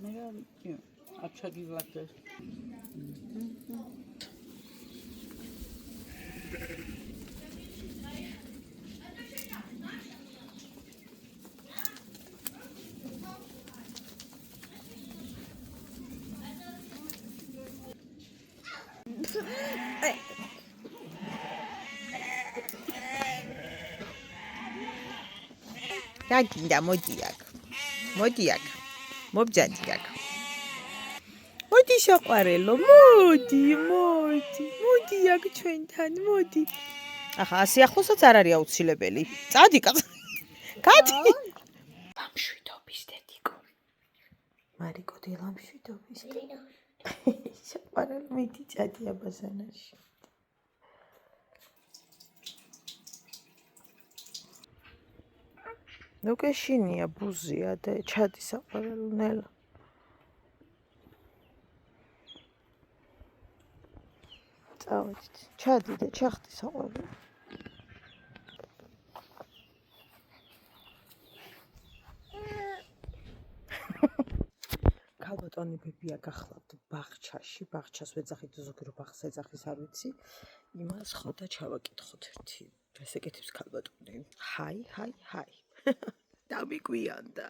Mira, actually like this. Raginda, modiak. Modiak. Mobjadiak. Modi საყვარელო, მოდი აქ ჩვენთან, მოდი. ახლა სიახლოსაც არ არის აუცილებელი. წადი კაცო. გადი. ლამშვიდობის დედიკო. მარიკო დი ლამშვიდობის. საყვარელო, მიდი წადი აბაზანაში. ნუ გეშინია ბუზია და ჩადი საყვარელო ნელა. წავედით. ჩადი და ჩახდი საყვარელო. ქალბატონი ბებია გახლავთ ბაღჩაში, ბაღჩას ვეძახით ზოგი რო ბაღს ეძახის არ ვიცი. იმას ხო და ჩავაკითხოთ ერთი. ეს ეკეთებს ქალბატონი. ჰაი. დამიგვიანდა.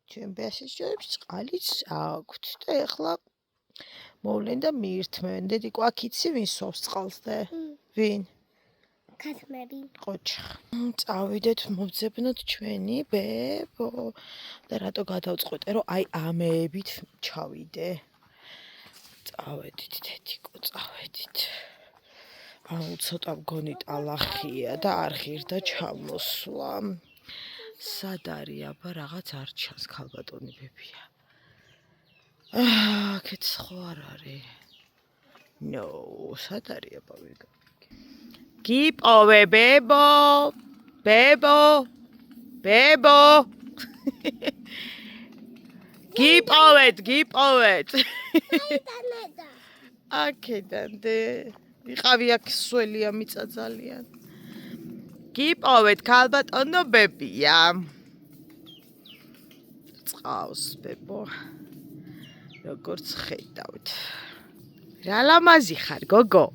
ჩვენ ბესისჯებს წყალიც აქვთ და ეხლა მოვლენ და მიირთმევენ. დედიკო აქ იცი ვინ სვავს წყალს და ვინ? ქათმები. ყოჩა. წავიდეთ მოვძებნოთ ჩვენი ბებო. და რატო გადავწყვეტე რომ აი ამეებით ჩავიდე. წავედით დედიკო, წავედით. აუ ცოტა მგონი ტალახია და არ ღირდა ჩამოსვლა. სად არის აბა რაღაც არ ჩანს ქალბატონი ბებია. აქეთ ხო არ არის. ნო, სად არის აბა ვიგა. გიპოვე ბებო. გიპოვეთ. აქედან დე ვიყავი აქ სველია მიწა ძალიან. გიპოვეთ ქალბატონო ბებია. წყავს ბებო. როგორც ხედავთ. რა ლამაზი ხარ გოგო.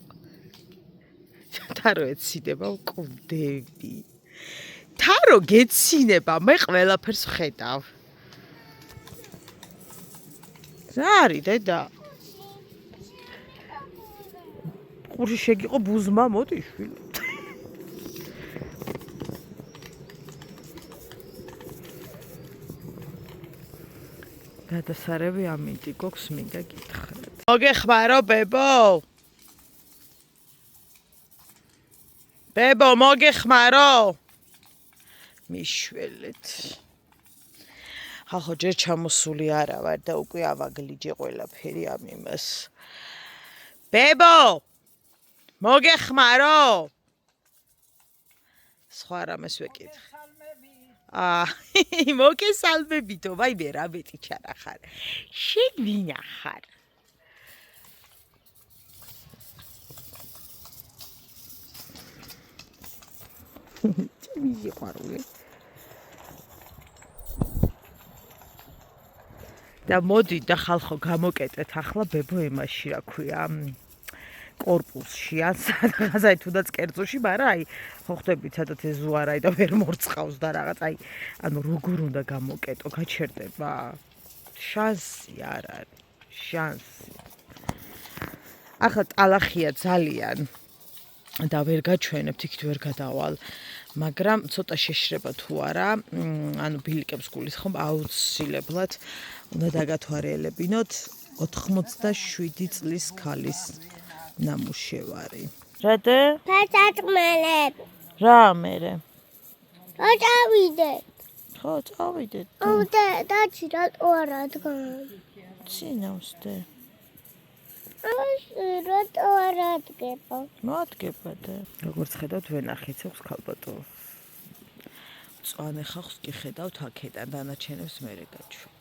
თარო ეცინება მკვდები. თარო გეცინება მე ყველაფერს ხედავ. რა არის დედა? ყურში შეგიყო ბუზმა მოდი შვილო. გადასარევი ამინდი გოქს მინდა გითხრათ. მოგეხმარო ბებო? ბებო მოგეხმარო? მიშველეთ. ხალხო ჯერ ჩამოსული არა ვარ და უკვე ავაგლიჯე ყველაფერი ამ იმას. ბებო მოგეხმარო? სხვა რამეს ვეკითხე. მოგესალმებითო, ვაიმე რა მეტიჩარა ხარ. შენ ვინა ხარ? ჩემი სიყვარული. და მოდი და ხალხო გამოკეტეთ ახლა ბებო იმაში რა ქვია კორპუსში ან სადღაც თუნდაც კერძოში, მაგრამ აი ხო ხდებით სადაც ეზო არა და ვერ მორწყავს და რაღაც აი ანუ როგორ უნდა გამოკეტო, გაჩერდება. შანსი არ არის, შანსი. ახლა ტალახია ძალიან და ვერ გაჩვენებთ, იქით ვერ გადავალ, მაგრამ ცოტა შეშრება თუ არა, ანუ ბილიკებს გulis ხომ აუცილებლად უნდა დაგათვალიერებინოთ 87 წლის ქალის ნამუშევარი. რატო? ფასატმელებ. რა მერე? წავიდეთ. ხო, წავიდეთ. დაჩი რატო არა დგან? ცინავსდე. რატო არა დგება? მოადგება და როგორც ხედავთ ვენახით აქვს ქალბატონს. მწვანე ხალხს კი ხედავთ აქედან დანარჩენებს მერე გაჩვენებთ.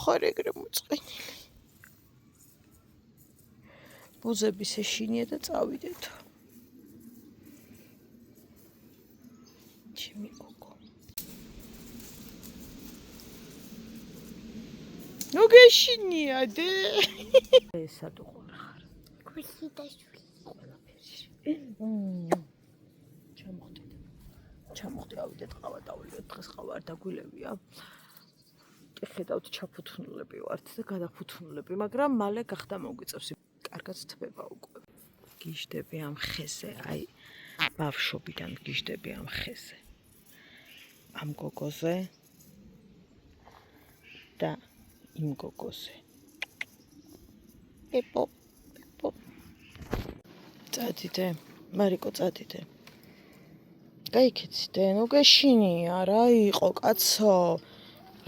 ხარ ეგრე მოწყენილი. ბუზების ეშინია და წავიდეთ. ჩემი გოგო. ნუ გეშინია დე. ესა თუ ხარ. ქუსი და შვილი. ჩამოხდი ავიდეთ ყავა დავლიოთ დღეს ყავა არ დაგვილევია. ხედავთ ჩაფუთნულები ვართ და გადაფუთნულები, მაგრამ მალე გახდა მოგვიწევს. კარგად თბება უკვე. გიждები ამ ხეზე, აი ბავშვობიდან გიждები ამ ხეზე. ამ გოგოზე და იმ გოგოზე. პეპო. წადიდე, მარიკო წადიდე. გაიქეციდე, ნუ გეშინია რა იყო კაცო.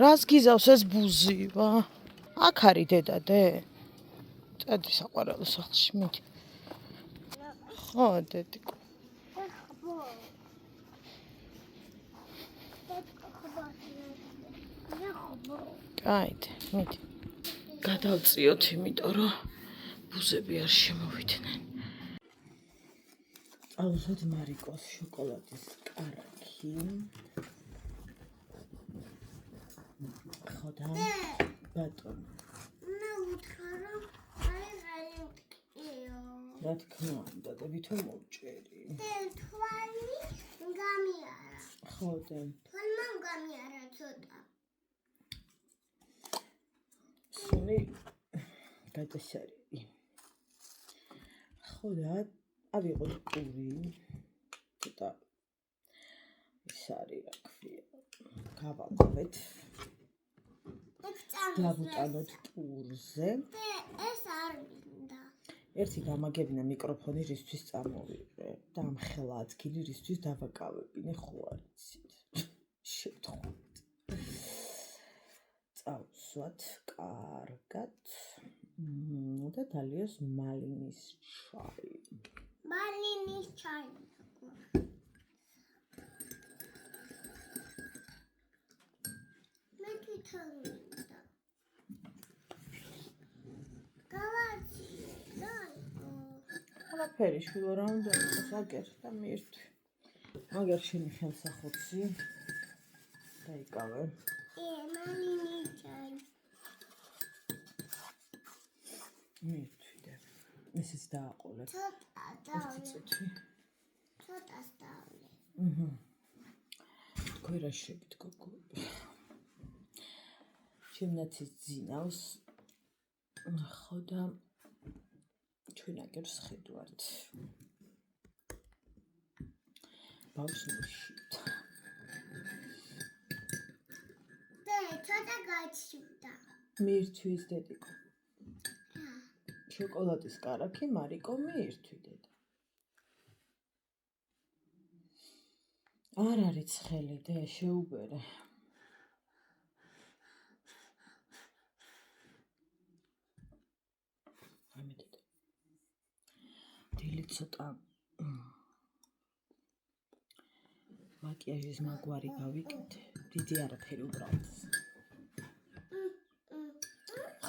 რას გიზავს ეს ბუზი, ვა? აქ არის დედა დე? წადი საყვარელო სახლში, მიდი. ხო, დედიკო. კაიდე, მიდი. გადავწიოთ, იმიტომ რომ ბუზები არ შემოვიდნენ. ავუზოთ მარიკოს შოკოლადის კარაქი. ხოდა ბატონო. მე უთხრა რომ აი რა თქმა უნდა, და ვითომ მოვჭერი. თვალი გამიარა. ხოდა თვალმა გამიარა ცოტა. სული გადასარევი. ხოდა ავიღოთ პური. ცოტა ის არის რა ქვია. გავაკეთეთ. დავუტანოთ პურზე. ეს არ მინდა. ერთი გამაგებინა მიკროფონი რისთვის წამოვიღე და ამ ხელა ადგილი რისთვის დავაკავებინე ხო არ იცით. შევთხოვთ. წავსვათ კარგად. და დალიოს მალინის ჩაი. მალინის ჩაი. მე თვითონ მინდა. გავაცი. ყველაფერი შვილო რა უნდა იყოს აგერ და მირთვი. მაგერ შენი ხელსახოცი დაიკავე. მალინის ჩაი. მირთვი და ესეც დააყოლე. ცოტა დავle. ცოტა დავle. თქვენ რა შეგით გოგოები. ჩემნაც ის ძინავს. ხო და ჩვენ აგერს ხედავთ. ბავშვში. და ცოტა გაჩვდა. მირთვის დედიკო. შოკოლადის კარაქი მარიკო მირთვი დედა. არ არის ცხელი და შეუბერე. ამედით. დილით ცოტა მაკიაჟის მაგვარი გავიკეთე. დიდი არაფერი უბრალოდ.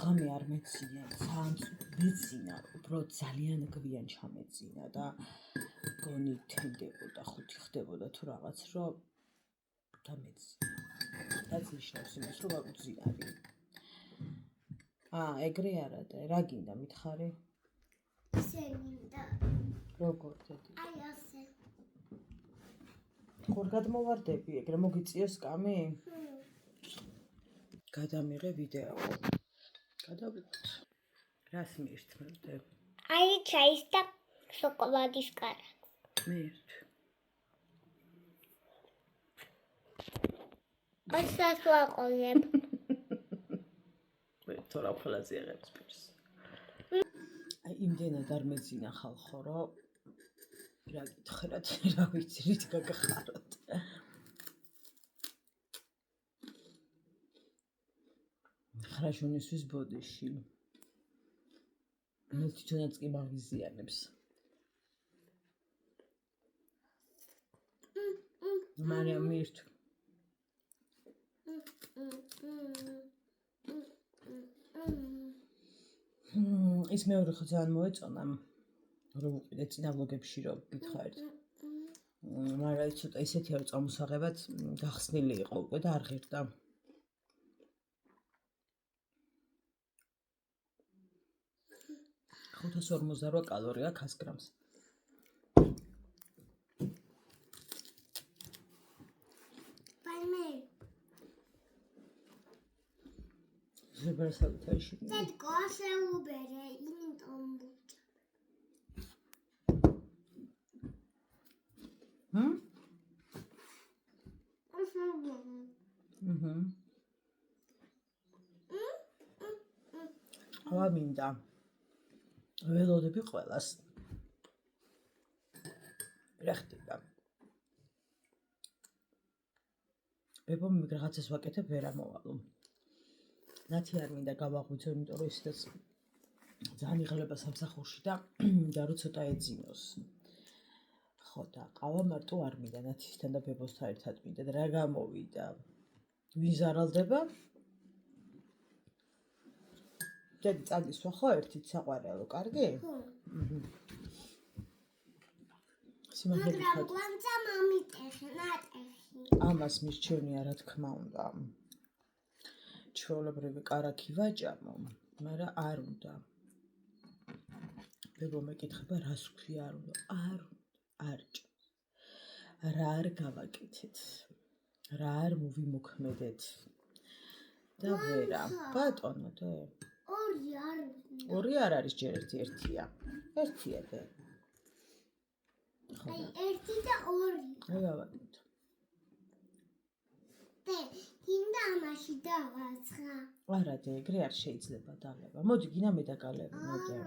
ხამე არ მეცინა, მეცინა, უბრალოდ ძალიან გვიან ჩამეცინა და გონი თენდებოდა, ხუთი ხდებოდა თუ რაღაც, რომ დამეცინა. რაც ნიშნავს იმას, რომ ვაგუძინარი. ეგრე არა და რა გინდა მითხარი? ისე მინდა. როგორ დედი? აი ასე. ხორ გადმოვარდები, ეგრე მოგიწიოს კამი? გადამიღე ვიდეო. გადავიღოთ. რას მირთმევდე? აი ჩაის და შოკოლადის კარაქი. მირთვი. ასაც ვაყოლებ. მე თორა ფლაზე აღებს პირს. აი იმდენად არ მეძინა ხალხო, რომ რა გითხრათ, რა ვიცი, რით გაგახაროთ. ხრაშუნისთვის ბოდიში. მე თვითონაც კი მაგიზიანებს. მარიამ მირთვი. ის მეორე ხო ძალიან მოეწონა რომ უყიდე წინა ვლოგებში რომ გითხარით მაგრამ ის ცოტა ისეთია რომ წამოსაღებად გახსნილი იყო უკვე და არ ღირდა 548 კალორია 100 გრამს ზებრასალით აიში Tad koše ubere i tombuča. აბა მინდა ველოდები ყველას რა ხდება ბებო მიგრაღაცას ვაკეთებ ვერ ამოვალო ნათი არ მინდა გავაღვიძო იმიტომ რომ ისედაც ძალიან იღლება სამსახურში და მინდა რომ ცოტა ეძინოს ხო და ყავა მარტო არ მინდა ნათისთან და ბებოსთან ერთად მინდა და რა გამოვიდა ვინ ზარალდება დედი წაგისვა ხო ერთით საყვარელო კარგი მაგრამ გვანცა მომიტეხე ნატეხი ამას მირჩევნია რა თქმა უნდა ჩვეულებრივი კარაქი ვაჭამო მაგრამ არ უნდა ბებო მეკითხება რას ვქვია არ უნდა არ რა არ გავაკეთეთ რა არ მოვიმოქმედეთ და ვერა ბატონო და ორი არ არის ჯერ ერთია ერთია და აი ერთი და ორი აი გავაკეთე და გინდა ამაში დავაცხა არა და ეგრე არ შეიძლება დავალება მოდი გინა მე დაგალევი მოდი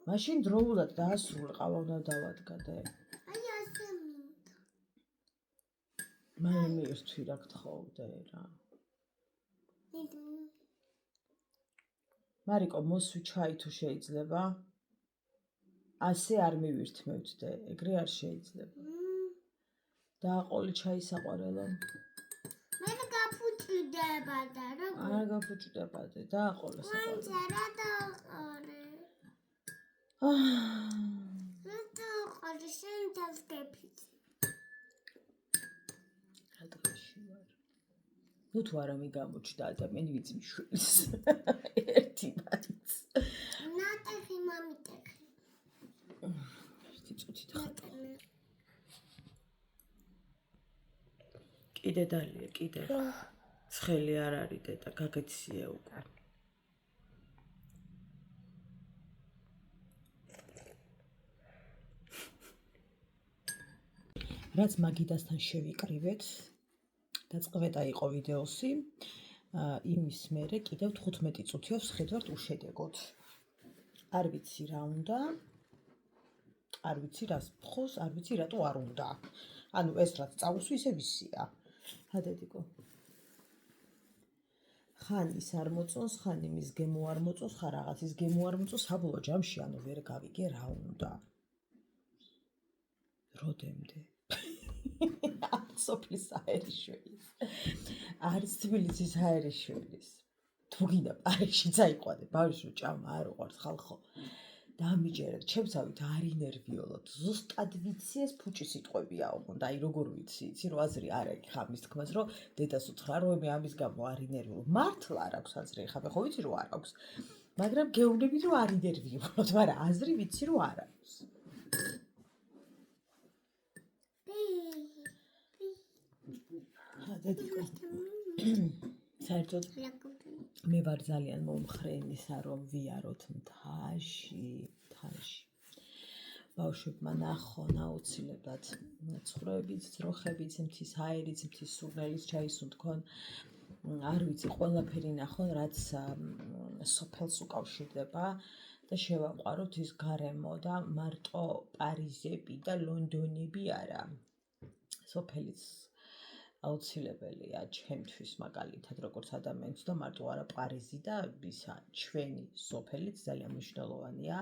მაშინ დროულად დაასრულე ყავა უნდა დავადგა და აი ასე მინდა მე მივირთვი რა გთხოვდე რა მარიკო მოსვი ჩაი თუ შეიძლება ასე არ მივირთმევთ ეგრე არ შეიძლება დააყოლი ჩაი საყვარელო მე გაფუჭდება და როგორ არ გაფუჭდება დააყოლე მაინც რა დააყოლე რა დააყოლე შენ დავსკეფიც რა დღეში ვარ ნუ თუ არა მიგამოჩნდა ადამიანი ვიწმიშვილის ერთი მაინც ნატეხი მომიტეხი ერთი წუთი ხატა კიდე დალია კიდე ცხელი არ არის დედა გაგეცია უკვე რაც მაგიდასთან შევიკრივეთ დაწყეთა იყო ვიდეოსი იმის მერე კიდევ 15 წუთია ვხედავთ უშედეგოდ არ ვიცი რა უნდა არ ვიცი რას ფხოს არ ვიცი რატო არ უნდა ანუ ეს რაც წავუსვი ისე ვისია ჰადედიკო ხან ის არ მოწონს ხან იმის გემო არ მოწონს ხან რაღაცის გემო არ მოწონს საბოლოო ჯამში ანუ ვერ გავიგე რა უნდა როდემდე სოფლის საერიშვილის არის თბილისის საერიშვილის თუ გინდა პარიზში წაიყვანე ბავშვი ჭამა არ უყვარს ხალხო დამიჯერეთ ჩემსავით არ ინერვიულოთ ზუსტად ვიცი ეს ფუჭი სიტყვებია უნდა აი როგორ ვიცი იცი რომ აზრი არ აქვს ხამის თქმას რომ დედას უთხრა რომ მე ამის გამო არ ინერვიულობ მართლა არ აქვს აზრი ხა ხო ვიცი რომ არ აქვს მაგრამ გეუბნები რომ არ ინერვიულობ მაგრამ აზრი ვიცი რომ არ აქვს საერთოდ მე ვარ ძალიან მომხრე იმისა რომ ვიაროთ მთაში ბავშვებმა ნახონ აუცილებლად ცხროებით ძროხებით მთის ჰაერით მთის სურნელით ჩაისუნთქონ არ ვიცი ყველაფერი ნახონ რაც სოფელს უკავშირდება და შევაყვაროთ ის გარემო და მარტო პარიზები და ლონდონები არა სოფელიც აუცილებელია ჩემთვის მაგალითად როგორც ადამიანს და მარტო არა პარიზი და ისა ჩვენი სოფელიც ძალიან მნიშვნელოვანია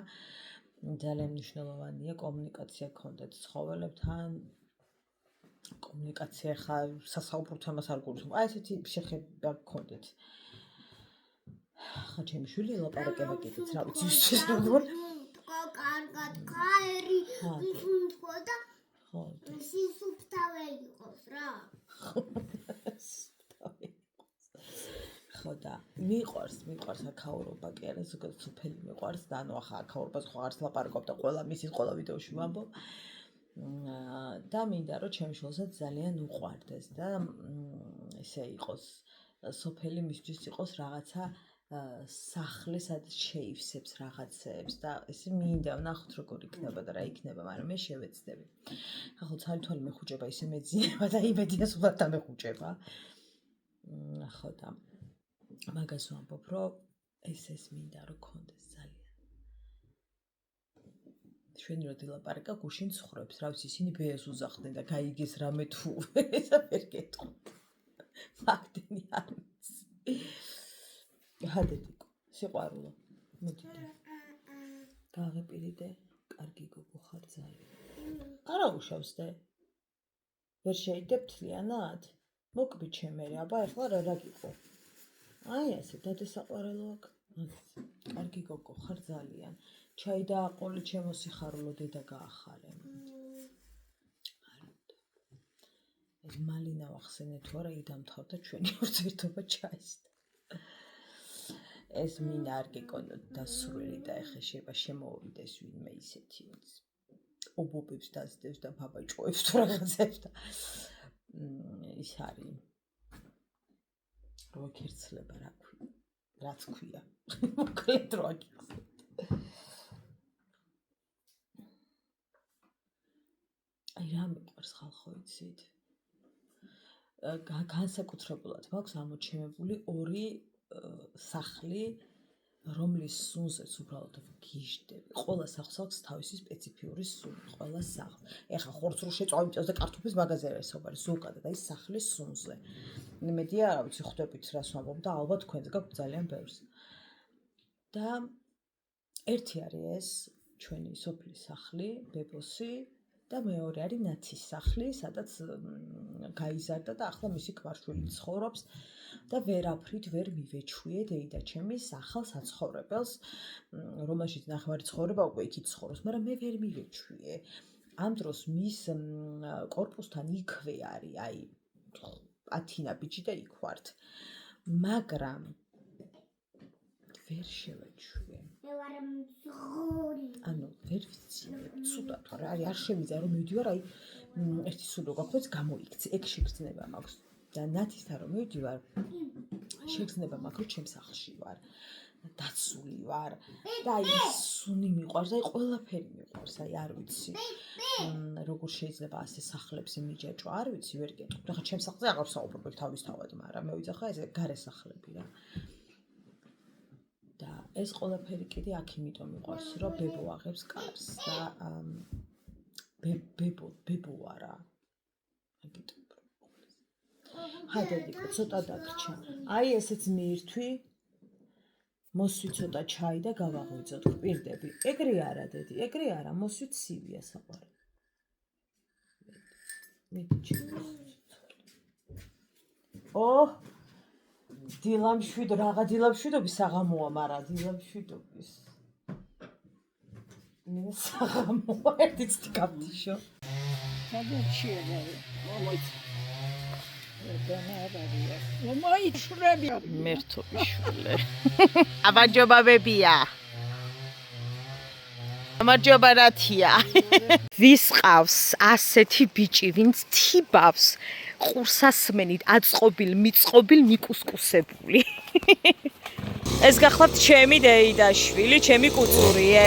კომუნიკაცია გქონდეთ ცხოველებთან კომუნიკაცია ხა სასაუბრო თემას არ გულისხმობ აი ესეთი შეხება გქონდეთ ხა ჩემი შვილი ელაპარაკება კიდეც რა ვიცი ის რა ვარ კარგად ხაერი თქო და ხო სისუფთავე იყოს რა ხო და მიყვარს აქაურობა კი არა ზოგადად სოფელი მიყვარს და ანუ ახლა აქაურობას ხო არც ლაპარაკობ და ყველა მისის ყველა ვიდეოში ვამბობ და მინდა რომ ჩემი შვილსაც ძალიან უყვარდეს და ესე იყოს სოფელი მისთვის იყოს რაღაცა სახლი სადაც შეივსებს რაღაცებს და ესე მინდა ვნახოთ როგორ იქნება და რა იქნება მაგრამ მე შევეცდები ახლა ცალ-თვალი მეხუჭება ისე მეძინება და იმედია სულად დამეხუჭება ხო და მაგას ვამბობ რომ ეს მინდა რომ კონდეს ძალიან ჩვენი რო დილაპარაკა გუშინ ცხოვრობს რა ვიცი ისინი ბეეს უზახდნენ და გაიგეს რამე თუ ესა ვერ გეტყვი ფაქტი არის ჰადედიკო სიყვარულო მოდიდე გაღეპირიდე კარგი გოგო ხარ ძალიან არა უშავსდე ვერ შეიძლება თლიანად მოკბი ჩემერი აბა ახლა რა გიყო აი ესე დადესაყვარელო აქ კარგი გოგო ხარ ძალიან ჩაი დააყოლე ჩემო სიხარულო დედა გაახარე ეს მალინა ვახსენე თუ არა იდამთავრდა ჩვენი ურთიერთობა ჩაისდა ეს მინდა არ გეკონოთ დასრული და ეხა შეიძლება შემოვიდეს ვინმე ისეთი ობობებს დაძდევს და ბაბაჭოებს თუ რაღაცებს და ის არის რო ქერცლება რა თქვია მოკლედ რო აგიხსენეთ აი რა მიყვარს ხალხო იცით განსაკუთრებულად მაქვს ამოჩემებული ორი სახლი რომლის სუნზეც უბრალოდ გიჟდები ყველა სახლს აქვს თავისი სპეციფიური სუნი ყველა სახლს ეხა ხორცს რო შეწავი მიწევს და კარტოფილს მაგაზე არის საუბარი ზოგადად აი სახლის სუნზე იმედია რა ვიცი ხვდებით რას ვამბობ და ალბათ თქვენს გაქვთ ძალიან ბევრს და ერთი არის ეს ჩვენი სოფლის სახლი ბებოსი და მეორე არის ნაცის სახლი სადაც გაიზარდა და ახლა მისი ქმარშვილი ცხოვრობს და ვერაფრით ვერ მივეჩვიე დეიდა ჩემის ახალ საცხოვრებელს რომელშიც ნახევარი ცხოვრება უკვე იქით ცხოვრობს მაგრამ მე ვერ მივეჩვიე ამ დროს მის კორპუსთან იქვე არის აი ათინა ბიჭი და იქ ვართ მაგრამ ვერ შევეჩვიე მე ვარ მძღოლი ანუ ვერ ვიცი ცუდად არის არ შემიძლია რომ მივდივარ აი ერთი სულ რო გაქვს გამოიქცე ეგ შეგრძნება მაქვს და ნათისთან რომ მივდივარ შეგრძნება მაქვს რომ ჩემს სახლში ვარ დაცული ვარ და აი სუნი მიყვარს აი ყველაფერი მიყვარს აი არ ვიცი როგორ შეიძლება ასე სახლებს მიჯაჭვა არ ვიცი ვერ გეტყვი ახლა ჩემს სახლზე აღარ საუბრობ თავისთავად მაგრამ მე ვიცი ხა ეს გარე სახლები რა და ეს ყველაფერი კიდე აქ იმიტომ მიყვარს რომ ბებო აღებს კარს და ბებო არა აგიტო ჰადედიკო ცოტა დაგრჩა აი ესეც მიირთვი მოსვი ცოტა ჩაი და გავაღვიძოთ გვპირდები ეგრე არა დედი ეგრე არა მოსვი ცივია საყვარელი მიჩი ო დილამშვიდო რაღა დილამშვიდობის საღამოა მარა დილამშვიდობის მე საღამოა ერთიც გაფთიშო მერთობიშვილე აბაჯობაბებია ამარჯობა რათია ვის ყავს ასეთი ბიჭი ვინც თიბავს ყურსასმენით აწყობილ მიწყობილ მიკუსკუსებული ეს გახლავთ ჩემი დეიდაშვილი ჩემი კუწურიე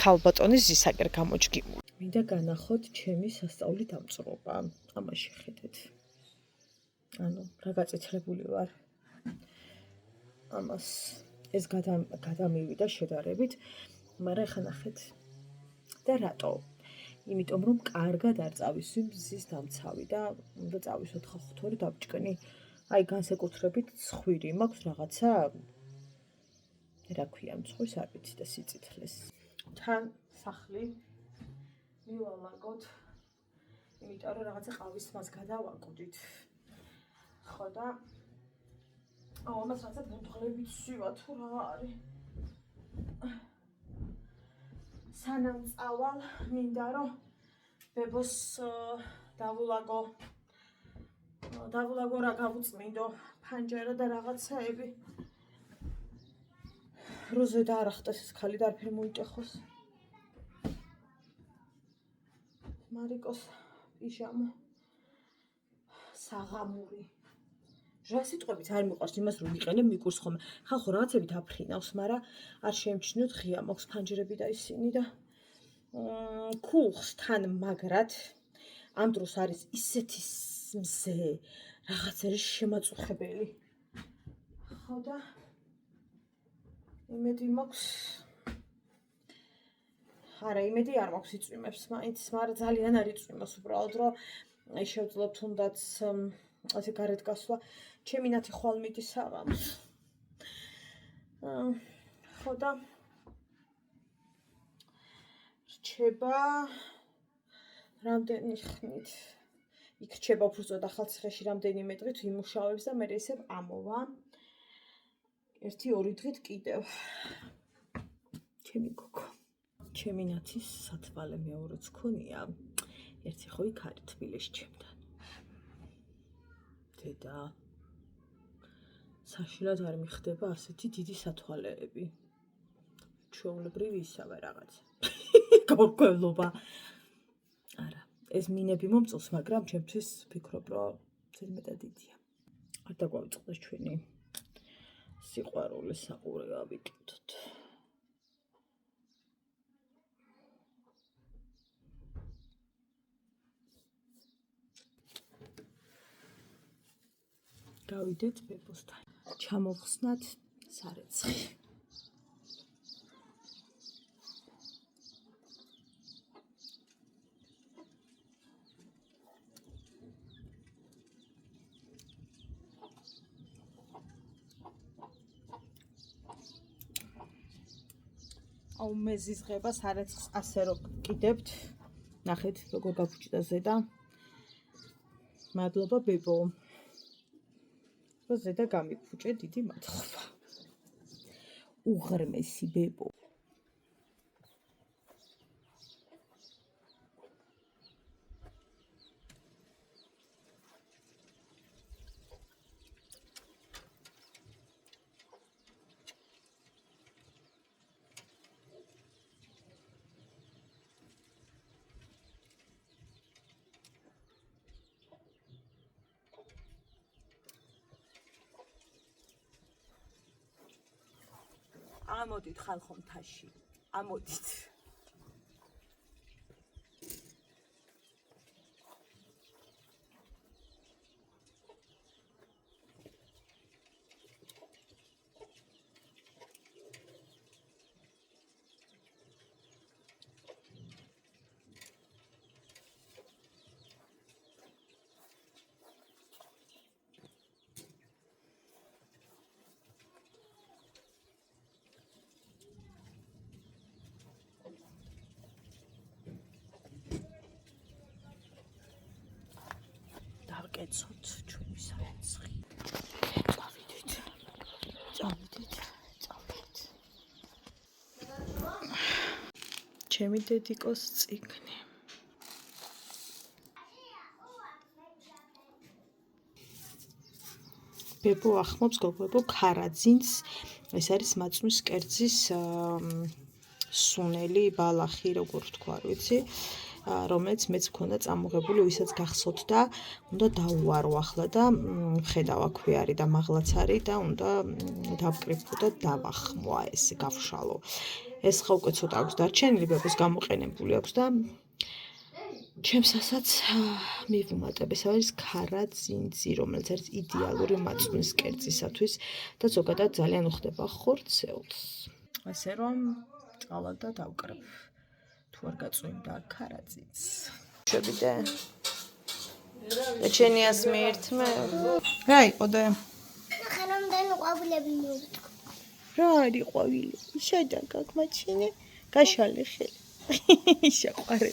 ქალბატონის ზისაკერ გამოჩგიმული. მინდა განახოთ ჩემი სასწაული დამწვრობა. ამაში ხედეთ. ანუ რა გაწეთლებული ვარ. ამას ეს გადამივიდა შედარებით, მაგრამ ახლა ნახეთ. და რატო? იმიტომ რომ კარგად არ წავისვი მზის დამცავი და უნდა წავისვოთ ხოხთორი დაბჭკნი. აი განსაკუთრებით ცხვირი მაქვს რაღაცა რა ქვია მცხვის არ ვიცი და სიწითლეს. თან სახლი მივალაგოთ. იმიტომ რომ რაღაცა ყავის მას გადავაკვდით. ხო და ამას რაღაცა ბუდღლებით ვსვივა თუ რა არის. სანამ წავალ მინდა რომ ბებოს დავულაგო რა გავუწმინდო ფანჯარა და რაღაცაები. როზე დაარახტეს ეს ქალი და არაფერი მოიტეხოს. მარიკოს პიჟამა საღამური. რა სიტყვებით არ მიყვარს იმას რომ ვიყენებ მიკურს ხოლმე. ხალხო რაღაცებით აფრინავს, მაგრამ არ შეემჩნიოთ ღია მაქვს ფანჯრები და ისინი და კუხს თან მაგრად ამ დროს არის ისეთი მზე რაღაც არის შემაწუხებელი. ხო და იმედი მაქვს არა იმედი არ მაქვს იწვიმებს მაინც, მაგრამ ძალიან არ იწვიმოს უბრალოდ რომ აი შევძლებ თუნდაც ასე გარეთ გასვლა. ჩემი ნათი ხვალ მიდის საღამოს. ხო და რჩება რამდენი ხნით იქ რჩება უბრალოდ ახალციხეში რამდენიმე დღით ვიმუშავებს და მე ისევ ამოვა 1-2 დღით კიდევ. ჩემი გოგო ჩემი ნათის სათვალე მეორეც ქონია. ერთი ხო იქ არის თბილისში ჩემთან. დედა საშინლად არ მიხდება ასეთი დიდი სათვალეები. ჩვეულებრივი ისაა რაღაც. გაურკვევლობა. არა, ეს მინები მომწონს, მაგრამ ჩემთვის ვფიქრობ, რომ ზედმეტად დიდია. არ დაგვავიწყდეს ჩვენი სიყვარული საყურე ავიკეთოთ. გავიდეთ ბებოსთან. ჩამოვხსნათ სარეცხი. აუ მეზის ღება სარეცხს ასე რომ კიდებთ. ნახეთ როგორ გაფუჭდა ზედა. მადლობა ბებო. ზედა გამიფუჭე, დიდი მადლობა. უღრმესი ბებო. ამოდით ხალხო მთაში. ამოდით. დავკეცოთ ჩვენი სარეცხი. წავიდეთ. ჩემი დედიკოს წიგნი. ბებო ახმობს გოგოებო ქარაძინს. ეს არის მაწვნის კერძის სუნელი, ბალახი, როგორ თქვა, არ ვიცი. რომელიც მეც მქონდა წამოღებული, ვისაც გახსოვთ და უნდა დაუარო ახლა და ხედავ აქვე არის და მაღლაც არის და უნდა დავკრიფო და დავახმო ეს გავშალო. ეს ხო უკვე ცოტა აქვს დარჩენილი, ბებოს გამოყენებული აქვს და ჩემსასაც მივუმატებ. ეს არის ქარაძინძი, რომელიც არის იდეალური მაწვნის კერძისათვის და ზოგადად ძალიან უხდება ხორცეულს. ასე რომ წავალ და დავკრებ. თუ თუ არ გაწვიმდა ქარაწიც. შევიდე. ეჩენიას მიირთმე. რა იყო და? ხანამდე ყვავილები მოვიტყო. რა არის ყვავილი? შედან გაგმაჩინე? გაშალე ხელი. შეყვარე.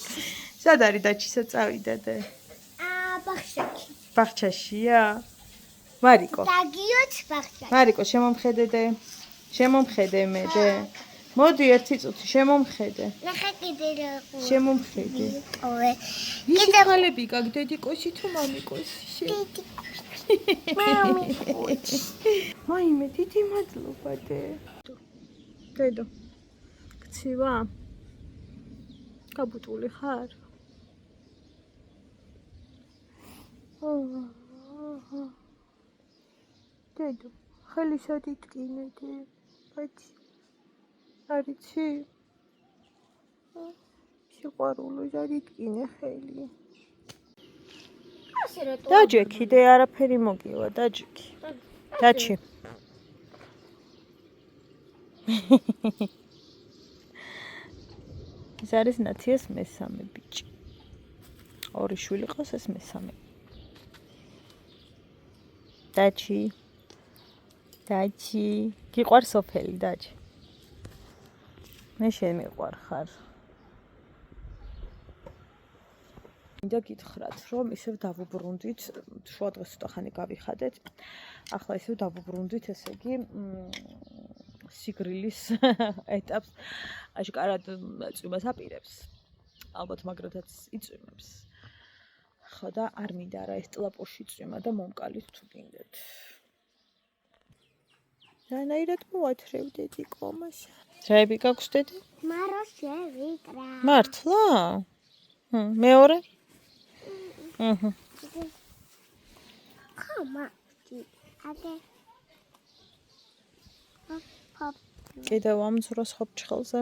სად არის დაჩისა წავიდა და? ბახშაში. ბახჩაშია? მარიკო. დაგიოთ ბახშაში. მარიკო, შემომხედე. შემომხედე მე და. მოდი ერთი წუთი შემომხედე. ნახე კიდე რა. შემომხედე. ტოვე. ვისი ხალები გაგ დედიკოსი თუ მამიკოსი? მამიკოსი. მაიმე დიდი მადლობა დე. დედო. გცივა? გაბუტული ხარ? დედო, ხელი სად იტკინე დე? ბაჭი. არიცი? სიყვარულო სად იტკინე ხელი? ასე რატო? დაჯექი დე არაფერი მოგივა, დაჯექი. დაჩი. ეს არის ნათიას მესამე ბიჭი. ორი შვილი ყავს, ეს მესამე. დაჩი. დაჩი. გიყვარს სოფელი, დაჩი. მე შემიყვარ ხარ. მინდა გითხრათ, რომ ისევ დავუბრუნდით, შუა დღეს ცოტა ხანი გავიხადეთ. ახლა ისევ დავუბრუნდით, ესე იგი, სიგრილის ეტაპს აშკარად წვიმას აპირებს. ალბათ მაგრათაც იწვიმებს. ხო და არ მინდა რა ეს ტლაპოში წვიმა და მომკალით თუ გინდეთ. რანაირად მოვათრევდედი კომას? რაები გაქვს დედი? მარო შევიკრა. მართლა? მეორე? ხომა. აკე. კიდევ ამძროს ხობჭხელზე.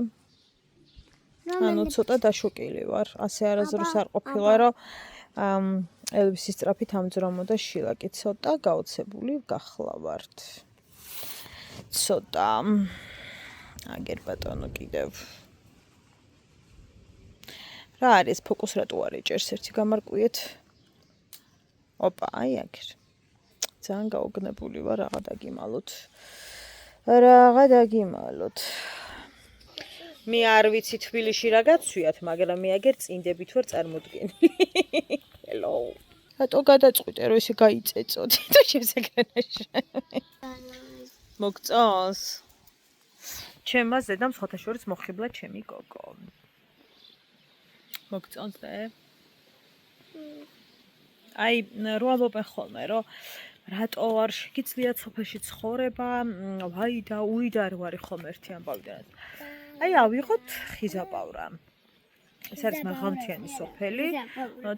ანუ ცოტა დაშოკილი ვარ. ასე არაზრუს არ ყოფილა, რომ ელვისის სწრაფით ამძრომოდა შილაკი. ცოტა გაოცებული გახლავართ. ცოტა. აგერ ბატონო კიდევ. რა არის ფოკუს რატო არ ეჭერს ერთი გამარკვიეთ? ოპა, აი აგერ. ძალიან გაოგნებული ვარ, რაღა დაგიმალოთ. მე არ ვიცი თბილისში რა გაცვიათ, მაგრამ მე აგერ წინდებით ვარ წარმოდგენილი. ჰელო. რატო გადაწყვიტე რომ ესე გაიწეწოდი თუ შევსეკრენაში? მოგწონს? ჩემმა ზედამ ხოთაშორის მოხიბლა ჩემი გოგო. მოგწონს და? აი, რო ამბობენ ხოლმე, რომ რატო არ შეგიძლიათ სოფელში ცხოვრება, ვაი და უიდან ვარი ხოლმე ერთი ამბავდანაც. აი, ავიღოთ ხიზაბავრა. ეს არის მაღალმთიანი სოფელი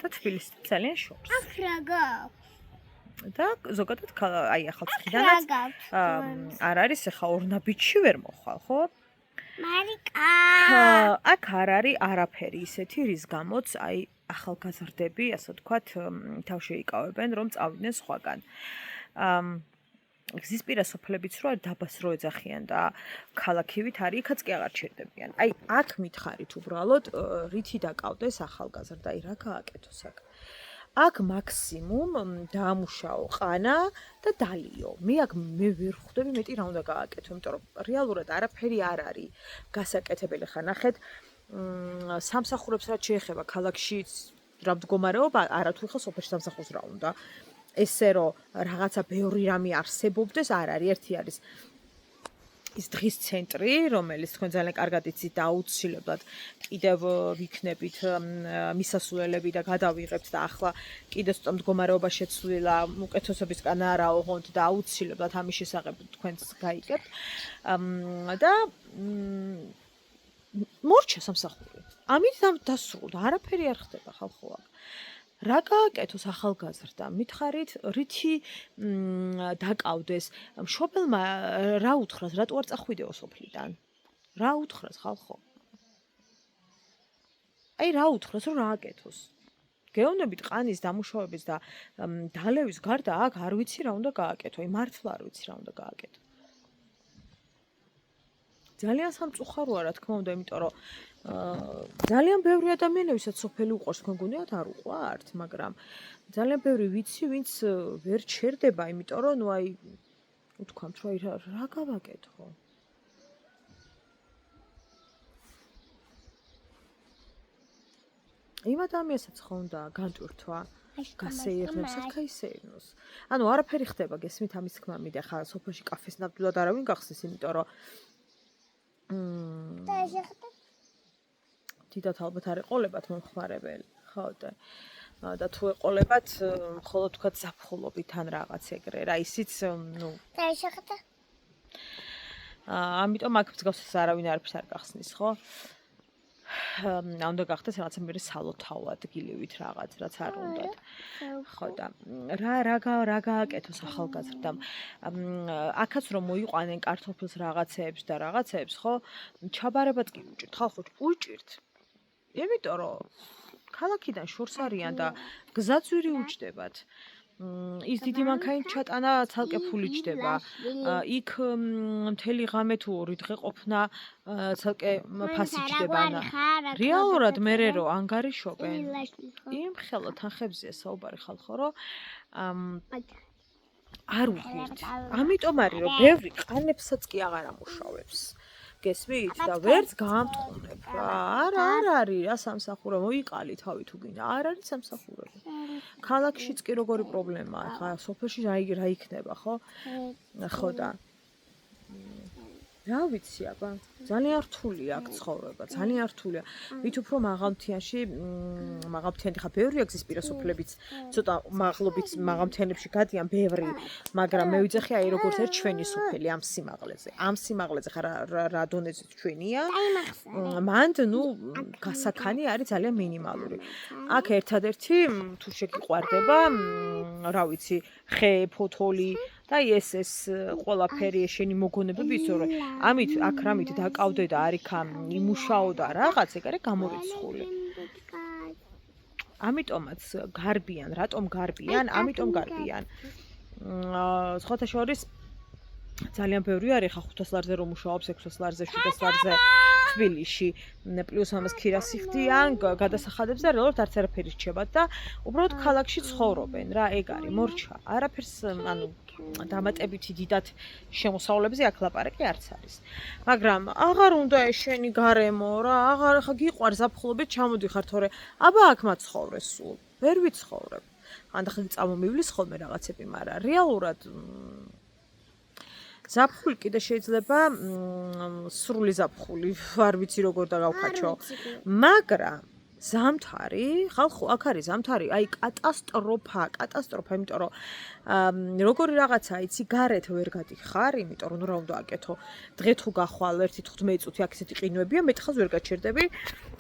და თბილისს ძალიან შორს. აქ რა გაქვს? და ზოგადად აი ახალციხიდანაც არ არის ახლა ორნაბიჯში ვერ მოხვალ, ხო? მარიკა. აქ არ არის არაფერი ისეთი, რის გამოც აი ახალგაზრდები, ასე ვთქვათ, თავში იკავებენ, რომ წავიდნენ სხვაგან. გზისპირა სოფლებიც რო არის დაბას რო ეძახიან და ქალაქივით არის, იქაც კი აღარ ჩერდებიან. აი აქ მითხარით უბრალოდ რითი დაკავდეს ახალგაზრდა, აი რა გააკეთოს აქ. აქ მაქსიმუმ დაამუშაო ყანა და დალიო. მე ვერ ხვდები მეტი რა უნდა გააკეთო, იმიტომ რომ რეალურად არაფერი არ არის გასაკეთებელი. ხა ნახეთ, სამსახურებს რაც შეეხება ქალაქში რა მდგომარეობა, არათუ ხა სოფელში სამსახურს რა უნდა. ესე რომ რაღაცა ბევრი რამე არსებობდეს, არ არის. ერთი არის ის დღის ცენტრი, რომელიც თქვენ ძალიან კარგად იცით და აუცილებლად კიდევ ვიქნებით მისასვლელები და გადავიღებთ და ახლა კიდევ ცოტა მდგომარეობა შეცვლილა, უკეთესობისგან არა ოღონდ და აუცილებლად ამის შესახებ თქვენს გაიგებთ. და მორჩა სამსახური. ამით დასრულდა, არაფერი არ ხდება ხალხო აქ. რა გააკეთოს ახალგაზრდა? მითხარით, რითი დაკავდეს? მშობელმა რა უთხრას, რატო არ წახვიდეო სოფლიდან? რა უთხრას ხალხო? აი რა უთხრას, რომ რა აკეთოს? გეოვნებით ყანის დამუშავების და დალევის გარდა აქ არ ვიცი რა უნდა გააკეთო, აი მართლა არ ვიცი რა უნდა გააკეთო. ძალიან სამწუხაროა რა თქმა უნდა, იმიტომ რომ ძალიან ბევრი ადამიანი, ვისაც სოფელი უყვარს, თქვენ გონიათ არ უყვართ, მაგრამ ძალიან ბევრი ვიცი, ვინც ვერ ჩერდება, იმიტომ რომ ნუ აი უთქვამთ, რომ რა გავაკეთო? იმ ადამიანსაც ხო უნდა განტვირთვა, გასეირნოს, საქაისეირნოს. ანუ არაფერი ხდება, გესმით ამის თქმა, მიდე ხა სოფელში კაფეს ნამდვილად არავინ გახსნის, იმიტომ რომ დიდათ ალბათ არ ეყოლებათ მომხმარებელი, ხო და თუ ეყოლებათ, მხოლოდ თქვა ზაფხულობით ან რაღაც ეგრე, რა ისიც, ნუ ამიტომ აქ მსგავსას არავინ არაფერს არ გახსნის, ხო? უნდა გახდეს რაღაცა მე სალოთავო ადგილივით რაღაც, რაც არ უნდათ. ხო და რა გააკეთოს ახალგაზრდამ? აქაც რომ მოიყვანენ კარტოფილს რაღაცეებს და რაღაცეებს, ხო? ჩაბარებაც კი უჭირთ, ხალხო, უჭირთ. იმიტომ რომ ქალაქიდან შორს არიან და გზაცვირი უჭდებათ. ის დიდი მანქანით ჩატანა ცალკე ფული ჯდება. იქ მთელი ღამე თუ 2 დღე ყოფნა ცალკე ფასი ჯდება. რეალურად მერე რომ ანგარიშობენ. იმ ხელა თანხებზეა საუბარი ხალხო, რომ არ უღირთ. ამიტომ არის რომ ბევრი ყანებსაც კი აღარ ამუშავებს. გესმით და ვერც გაამტყუნებ რა. არა არის რა სამსახურე, მოიყალი თავი თუ გინდა. არ არის სამსახურები. ქალაქშიც კი როგორი პრობლემაა, ხა სოფელში რა იქნება, ხო? ხო და რა ვიცი აბა, ძალიან რთულია აქ ცხოვრება, ძალიან რთულია. ვით უფრო მაღალმთიანი ხა ბევრია გზის პირა სოფლებიც, ცოტა მაღალმთიანებში გადიან ბევრი, მაგრამ მე ვიცი აი როგორც ერთ ჩვენი სოფელი ამ სიმაღლეზე ხა რა დონეზე ჩვენია. მანდ ნუ გასაქანი არის ძალიან მინიმალური. აქ ერთადერთი თუ შეგიყვარდება, რა ვიცი, ხე, ფოთოლი და ეს ყველაფერი შენი მოგონებები ისე რომ ამით აქ რამით დაკავდე და არიქა იმუშაო და რაღაც ეგ არის გამორიცხული. ამიტომაც გარბიან, რატომ გარბიან? ამიტომ გარბიან. სხვათა შორის ძალიან ბევრი არის ხა 500 ლარზე რომ მუშაობს, 600 ლარზე, 700 ლარზე თბილისში. პლუს ამას ქირას იხდიან, გადასახადებს და რეალურად არც არაფერი რჩებათ და უბრალოდ ქალაქში ცხოვრობენ რა, ეგ არის მორჩა. არაფერს ანუ დამატებითი დიდად შემოსავლებზე აქ ლაპარაკი არც არის. მაგრამ აღარ უნდა შენი გარემო რა, აღარ ხა გიყვარს ზაფხულობით ჩამოდიხარ, თორე აბა აქ მაცხოვრე სულ. ვერ ვიცხოვრებ. ან ხა წამომივლის ხოლმე რაღაცები, მაგრამ რეალურად ზაფხული კიდე შეიძლება სრული ზაფხული, არ ვიცი როგორ დაგავხაჩო. მაგრამ ზამთარი, ხალხო, აქ არის ზამთარი, აი კატასტროფა, იმიტომ რომ როგორი რაღაცა იცი, გარეთ ვერ გადიხარ, იმიტომ რომ რა უნდა აკეთო. დღე თუ გახვალ 1-15 წუთი აქ ისეთი ყინვებია, მეტ ხანს ვერ გაჩერდები.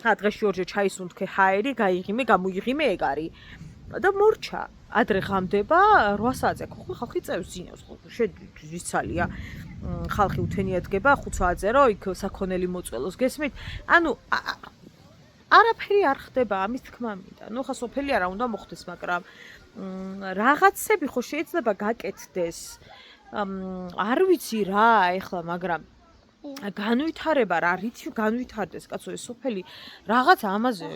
ხა დღეში ორჯერ ჩაის უნთქე ჰაერი, გაიღიმე, გამოიღიმე ეგ არის. და მორჩა, ადრე ღამდება 8 საათზე, ხო ხალხი წევს ძინავს, ხო შეძვისცალია. ხალხი უთენია დგება 5 საათზე, რომ იქ საქონელი მოწველოს, გესმით? ანუ არაფერი არ ხდება ამის თქმა მინდა. ნუ ხა სოფელი არა უნდა მოხდეს, მაგრამ რაღაცები ხო შეიძლება გაკეთდეს. არ ვიცი რა, ეხლა, მაგრამ განვითარება რა, რითი განვითარდეს, კაცო, ეს სოფელი რაღაც ამაზე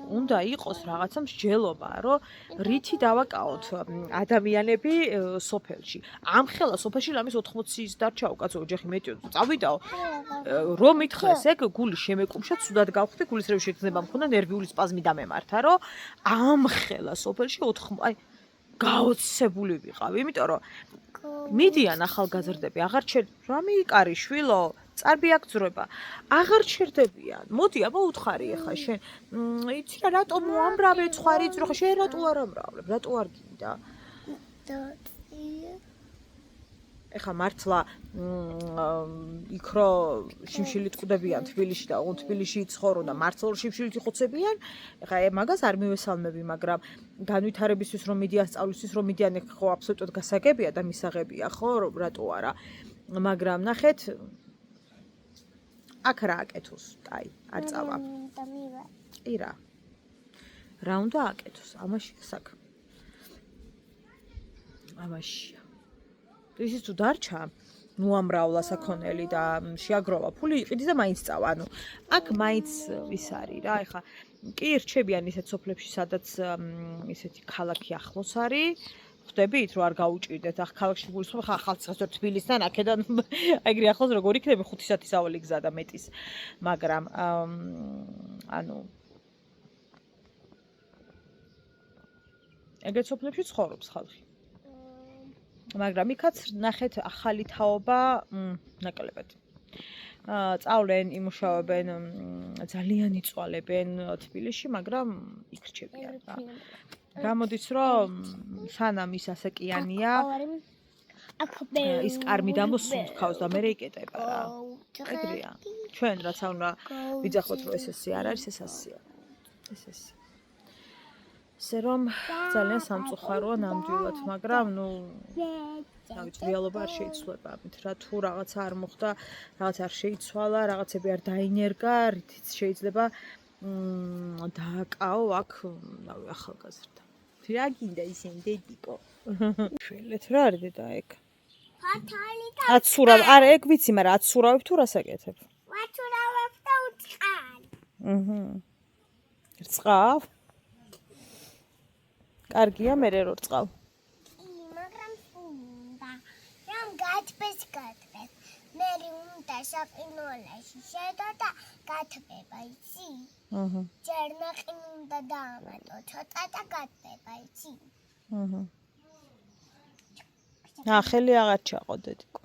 უნდა იყოს რაღაცა მსჯელობა, რომ რითი დავაკავოთ ადამიანები სოფელში. ამ ხელა სოფელში რამის 80-ის დარჩაო, კაცო, ოჯახი მეტიო, წავიდაო. რომ მითხრეს, ეგ გული შემეკუმშა, ცუდად გავხდი, გულისრევი შეგრძნება მქონდა, ნერვიული სპაზმი დამემართა, რომ ამ ხელა სოფელში აი გაოცებული ვიყავ, იმიტომ რომ მიდიან ახალგაზრდები, აღარ რა მიიკარი შვილო, წარბი აქ ძრება. აღარ ჩერდებიან. მოდი, აბა უთხარი ახლა შენ. იცი რა, რატომ უამრავე ცხარი ძრო, ხა შენ რატო არ ამრავლებ? რატო არ გინდა? ეხა მართლა იქ რო შიმშილით ყდებიან თბილისში და ოღონდ თბილისში ცხოვრობ და მართლა შიმშილით იხოცებიან, ეხა მაგას არ მივესალმები, მაგრამ განვითარებისთვის რომ მიდიან, სწავლისთვის რომ მიდიან, ხო აბსოლუტურად გასაგებია და მისაღებია, ხო, რატო არა. მაგრამ ნახეთ აქ რა აკეთოს? აი, არ წავა. კი რა. რა უნდა აკეთოს? ამაში საქმე. ამაშია. ისიც თუ დარჩა, უამრავლა საქონელი და შეაგროვა ფული იყიდი და მაინც წავა. ანუ აქ მაინც ის არის რა, ეხლა კი რჩებიან ისეთ სოფლებში, სადაც ისეთი ქალაქი ახლოს არის. ხვდებით, რომ არ გაუჭირდეთ. ახ ქალაქში გულისხმობ, ხა ახალციხეს ერთ თბილისთან, აქედან ეგრე ახლოს როგორ იქნება 5 საათის ავალი გზა და მეტის. მაგრამ ანუ ეგრეთ სოფლებში ცხოვრობს ხალხი. მაგრამ იქაც ნახეთ ახალი თაობა ნაკლებად. წავლენ, იმუშავებენ, ძალიან იწვალებენ თბილისში, მაგრამ იქ რჩებიან რა. გამოდის რომ სანამ ის ასაკიანია, ის კარმი დამოსუნთქავს და მე იკეტება რა. ეგრეა. ჩვენ რაც უნდა ვიძახოთ რომ ესე არ არის, ეს ასეა. ეს ესე რომ ძალიან სამწუხაროა ნამდვილად, მაგრამ ნუ დავით რეალობა არ შეიცვლება ამით რა, თუ რაღაცა არ მოხდა, რაღაც არ შეიცვალა, რაღაცები არ დაინერგა, რითიც შეიძლება დააკაო აქ რავი ახალგაზრდა. რა გინდა ისინი დედიკო? შველეთ რა არის დედა ეგ? ფათალი და აცურავ, არა ეგ ვიცი, მაგრამ აცურავებ თუ რას აკეთებ? ვაცურავებ და უწყალ. რწყავ? კარგია მე რო რწყავ. მაგრამ უნდა რომ გათბეს. მე უნდა საყინოლაში შედო და გათბება, იცი? ჯერ ნაყინი უნდა დაამატო ცოტა და გათბება, იცი? ხელი აღარ ჩაყო დედიკო.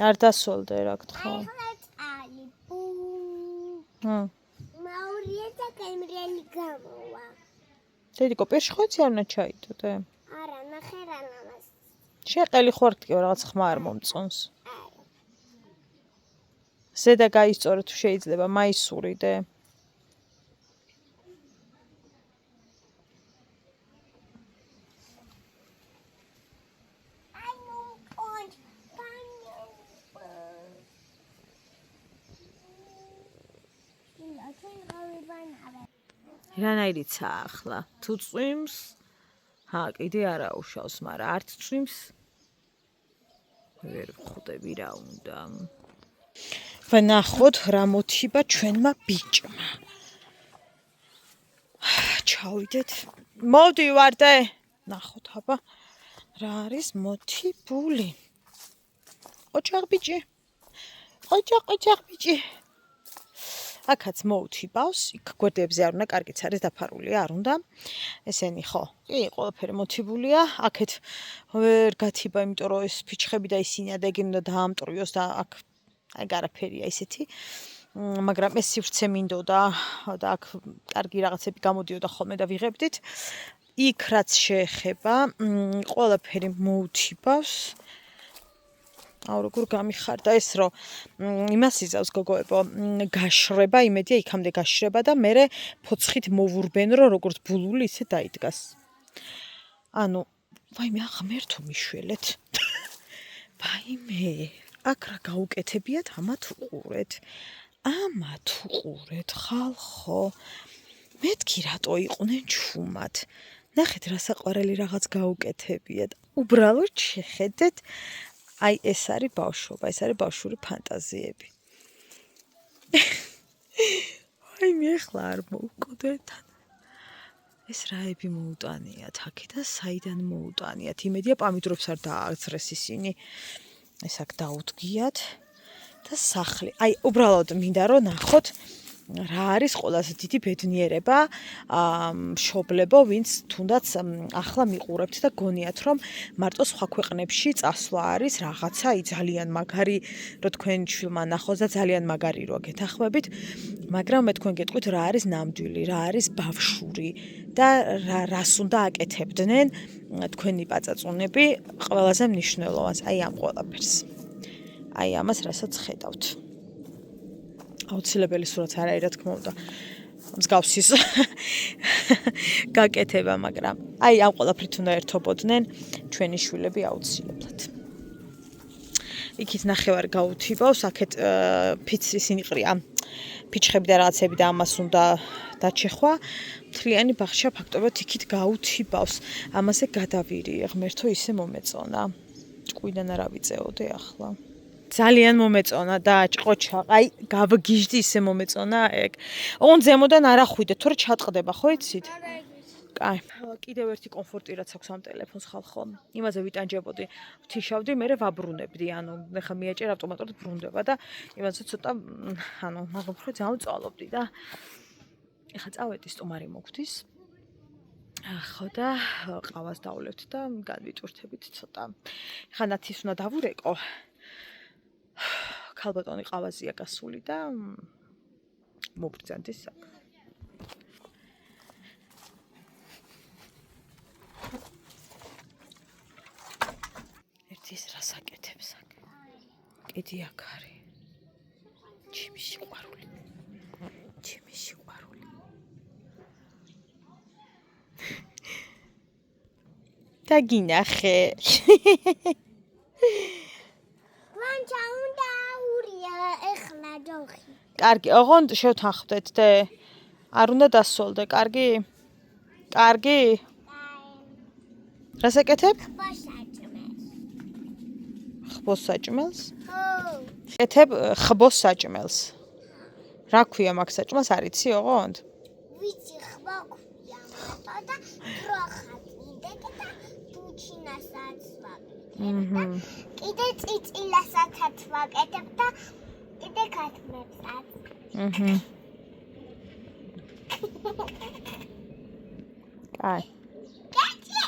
არ დასოლდე რა გთხოვ. ახლა წალი. მაურია და კემრიელი გამოვა. დედიკო პირში ხოიცი არ უნდა ჩაიდოდე? არა, ნახე რა ნამას. შეყელი ხო არ გტკიო რაღაც ხმა არ მომწონს. ზედა გაისწორო თუ შეიძლება, მაისურიდე. რანაირიცაა ახლა? თუ წვიმს, კიდე არა უშავს, მაგრამ არც წვიმს. ვერ ვხვდები რა უნდა. ვნახოთ რა მოთიბა ჩვენმა ბიჭმა. ჩავიდეთ. მოვდივარდე. ნახოთ აბა რა არის მოთიბული. ოჯახ ბიჭი. ოჯახ ბიჭი. აქაც მოუთიბავს, იქ გვერდებზე არ უნდა, კარგიც არის დაფარულია, არ უნდა. ესენი ხო, კი, ყველაფერი მოთიბულია. აქეთ ვერ გათიბა, იმიტომ რომ ეს ფიჩხები და ისინი ადეგენ უნდა დაამტრიოს და აქ აი არაფერია ისეთი. მაგრამ ეს სივრცე მინდოდა და აქ კარგი რაღაცები გამოდიოდა ხოლმე და ვიღებდით. იქ რაც შეეხება, ყველაფერი მოუთიბავს. აუ როგორ გამიხარდა ეს რომ იმას იზავს გოგოებო გაშრება იმედია იქამდე გაშრება და მე ფოცხით მოვურბენ რომ როგორც ბულული ისე დაიდგას. ანუ ვაიმე აღმერთო მიშველეთ. ვაიმე აქ რა გაუკეთებიათ ამათ უყურეთ. ამათ უყურეთ ხალხო. მეთქი რატო იყვნენ ჩუმად. ნახეთ რა საყვარელი რაღაც გაუკეთებიათ. უბრალოდ შეხედეთ აი ეს არის ბავშვობა, ეს არის ბავშვური ფანტაზიები. აი მე ახლა არ მოვკვდეთ. ეს რაები მოუტანიათ აქედან, საიდან მოუტანიათ? იმედია პამიდრობს არ დააძრეს ისინი. ეს აქ დაუდგიათ და სახლი. აი უბრალოდ მინდა რომ ნახოთ რა არის ყველაზე დიდი ბედნიერება, მშობლებო, ვინც თუნდაც ახლა მიყურებთ და გონიათ რომ მარტო სხვა ქვეყნებში წასვლა არის რაღაცა ძალიან მაგარი, რომ თქვენ შვილმა ნახოს და ძალიან მაგარი რო გეთანხმებით, მაგრამ მე თქვენ გეტყვით რა არის ნამდვილი, რა არის ბავშვური და რას უნდა აკეთებდნენ თქვენი პაწაწუნები ყველაზე მნიშვნელოვანს, აი ამ ყველაფერს. აი ამას რასაც ხედავთ. აუცილებელი სურათ არ არის რა თქმა უნდა. მსგავსის გაკეთება, მაგრამ აი ამ ყველაფრით უნდა ერთობოდნენ ჩვენი შვილები აუცილებლად. იქით ნახევარ გაუთიბავს, აქეთ ისინი ყრია ფიჩხები და რაღაცები და ამას უნდა დაჩეხვა. მთლიანი ბაღშა ფაქტობრივად იქით გაუთიბავს. ამაზე გადავირი, ღმერთო ისე მომეწონა. ჭყვიდან არა ვიწეოდე ახლა. ძალიან მომეწონა და ჭყოჩა. აი, გავგიჟდი ისე მომეწონა ეგ. ოღონდ ზემოდან არ ახვიდე, თორე ჩატყდება, ხო იცით? კაი. კიდევ ერთი კომფორტი რაც აქვს ამ ტელეფონს ხალხო. იმაზე ვიტანჯებოდი, ვთიშავდი, მერე ვაბრუნებდი, ანუ ეხა მიაჭერ ავტომატურად ბრუნდება და იმაზე ცოტა, ანუ მაგრამ უფრო დავწვალობდი და ეხა წავედი სტუმარი მოგვდის. ხო და ყავას დავლებთ და განვიტვირთებით ცოტა. ეხა ნათის უნდა დავურეკო. ქალბატონი ყავაზია გასული და მობრძანდი საქმე. ერთის რას აკეთებს აქ? კიდი აქ არის. ჩემი სიყვარული. ჩემი სიყვარული. და გინახე. ვანჩა უნდა აურია ეხლა ჯოხი. კარგი, ოღონდ შევთანხმდეთ დე. არ უნდა დასოლდე, კარგი? კარგი? რას აკეთებ? ხბოს საჭმელს. ხო. აკეთებ ხბოს საჭმელს. რა ქვია მაგ საჭმელს, არ იცი ოღონდ? ვიცი ხბა ქვია მაგრამ და პროხატიდე და ტუჩინასაც ვაკეთებ. კიდე წიწილასაც ვაკეთებ და კიდე ქათმებსაც. კაი. კეთე.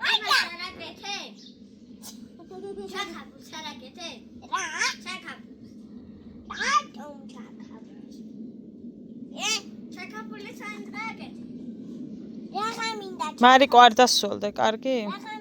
აია. ჩაკაბუს არაკეთე? რა? ჩაკაბუს. რატომ ჩაკაბუს? ჩაკაბულის ანტრაკეთე. რა მინდა? მარიკო არ დასოლდე, კარგი? რა